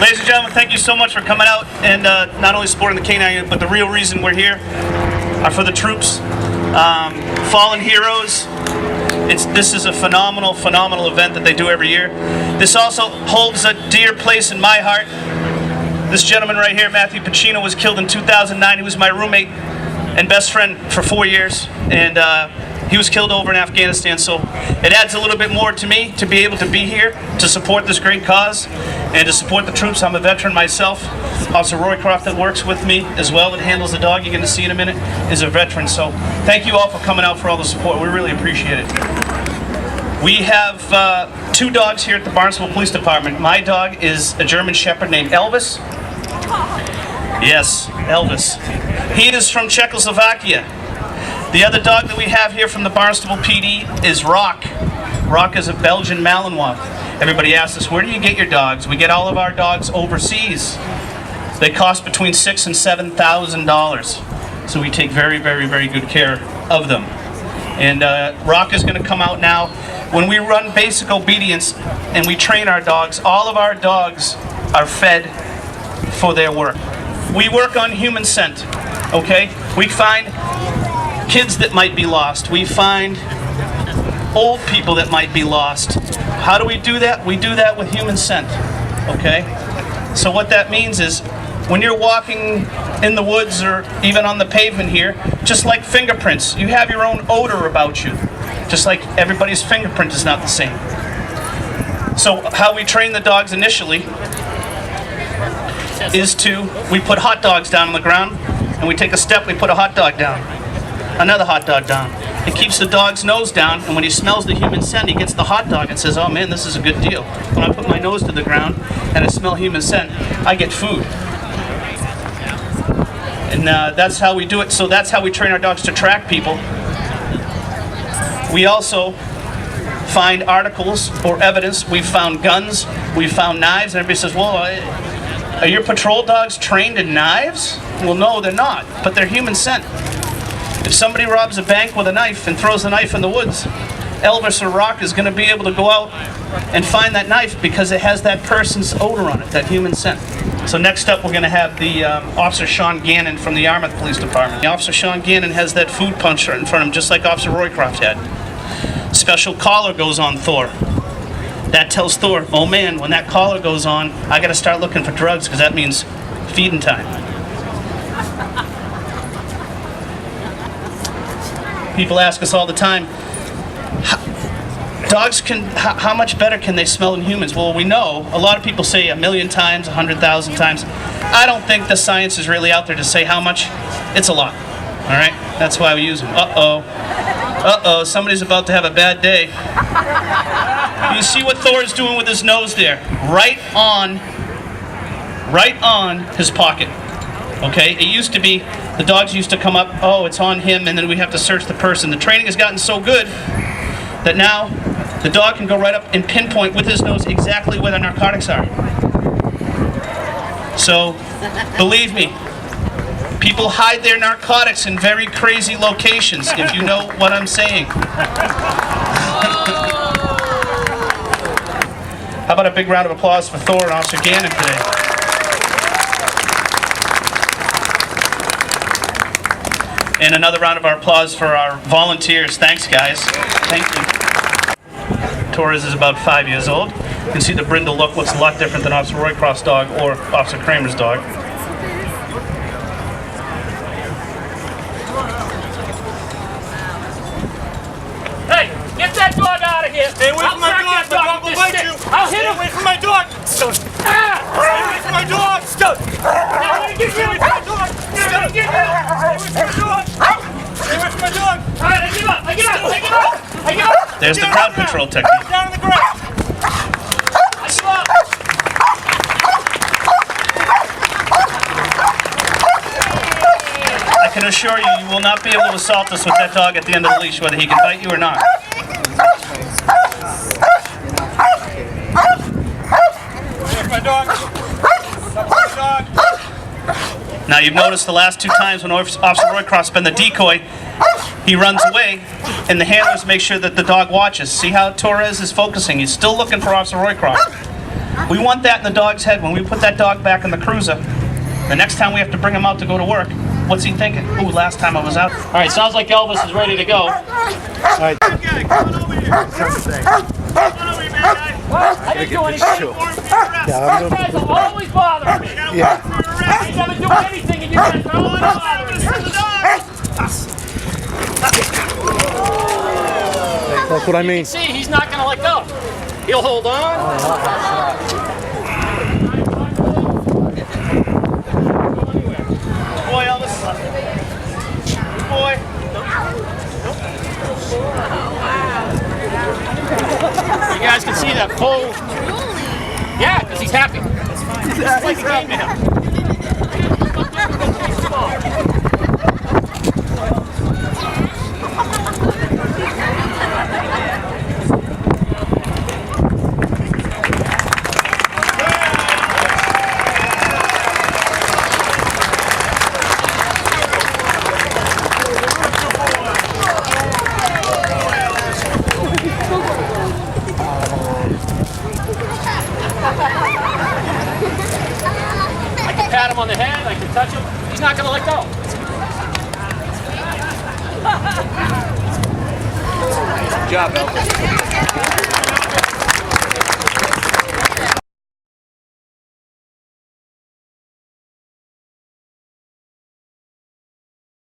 Ladies and gentlemen, thank you so much for coming out and not only supporting the K9 Unit, but the real reason we're here are for the troops, fallen heroes. This is a phenomenal event that they do every year. This also holds a dear place in my heart. This gentleman right here, Matthew Pacino, was killed in 2009. He was my roommate and best friend for 4 years, and he was killed over in Afghanistan, so it adds a little bit more to me to be able to be here to support this great cause and to support the troops. I'm a veteran myself. Officer Roycroft that works with me as well, that handles the dog you're going to see in a minute, is a veteran. So thank you all for coming out for all the support. We really appreciate it. We have 2 dogs here at the Barnstable Police Department. My dog is a German Shepherd named Elvis. Yes, Elvis. He is from Czechoslovakia. The other dog that we have here from the Barnstable PD is Rock. Rock is a Belgian Malinois. Everybody asks us, where do you get your dogs? We get all of our dogs overseas. They cost between $6,000 and $7,000. So we take very good care of them. And Rock is going to come out now. When we run basic obedience and we train our dogs, all of our dogs are fed for their work. We work on human scent, okay? We find kids that might be lost. We find old people that might be lost. How do we do that? We do that with human scent, okay? So what that means is when you're walking in the woods or even on the pavement here, just like fingerprints, you have your own odor about you. Just like everybody's fingerprint is not the same. So how we train the dogs initially is we put hot dogs down on the ground, and we take a step, we put a hot dog down, another hot dog down. It keeps the dog's nose down, and when he smells the human scent, he gets the hot dog and says, oh man, this is a good deal. When I put my nose to the ground and I smell human scent, I get food. And that's how we do it. So that's how we train our dogs to track people. We also find articles or evidence. We've found guns, we've found knives, and everybody says, well, are your patrol dogs trained in knives? Well, no, they're not, but they're human scent. If somebody robs a bank with a knife and throws the knife in the woods, Elvis or Rock is going to be able to go out and find that knife because it has that person's odor on it, that human scent. So next up, we're going to have the Officer Sean Gannon from the Yarmouth Police Department. The Officer Sean Gannon has that food punch right in front of him, just like Officer Roycroft had. Special collar goes on Thor. That tells Thor, oh man, when that collar goes on, I got to start looking for drugs because that means feeding time. People ask us all the time, how much better can they smell than humans? Well, we know, a lot of people say 1,000,000 times, 100,000 times. I don't think the science is really out there to say how much. It's a lot, all right? That's why we use them. Uh-oh, somebody's about to have a bad day. You see what Thor is doing with his nose there? Right on his pocket. Okay, it used to be, the dogs used to come up, oh, it's on him, and then we have to search the person. The training has gotten so good that now the dog can go right up and pinpoint with his nose exactly where the narcotics are. So, believe me, people hide their narcotics in very crazy locations, if you know what I'm saying. How about a big round of applause for Thor and Officer Gannon today? And another round of our applause for our volunteers. Thanks, guys. Thank you. Torres is about 5 years old. You can see the brindle look looks a lot different than Officer Roycroft's dog or Officer Kramer's dog. Hey, get that dog out of here! Stay away from my dog! My dog will bite you! I'll hit him! Stay away from my dog! Stay away from my dog! I'm gonna get you! I'm gonna get you! Stay away from my dog! Alright, I give up! I give up! There's the crowd control technique. Down on the ground! I give up! I can assure you, you will not be able to assault us with that dog at the end of the leash, whether he can bite you or not. There's my dog! Stop my dog! Now you've noticed the last 2 times when Officer Roycroft's been the decoy, he runs away, and the handlers make sure that the dog watches. See how Torres is focusing? He's still looking for Officer Roycroft. We want that in the dog's head when we put that dog back in the cruiser. The next time we have to bring him out to go to work, what's he thinking? Ooh, last time I was out. All right, sounds like Elvis is ready to go. Come on over here. Come on over here, bad guy. I didn't do anything. You guys are always bothering me. Yeah. I never do anything and you guys are always bothering me. That's what I mean. See, he's not going to let go. He'll hold on. Boy, Elvis. Boy. You guys can see that full. Yeah, because he's happy. It's like a game to him. I can pat him on the head, I can touch him. He's not going to let go. Good job, Elvis.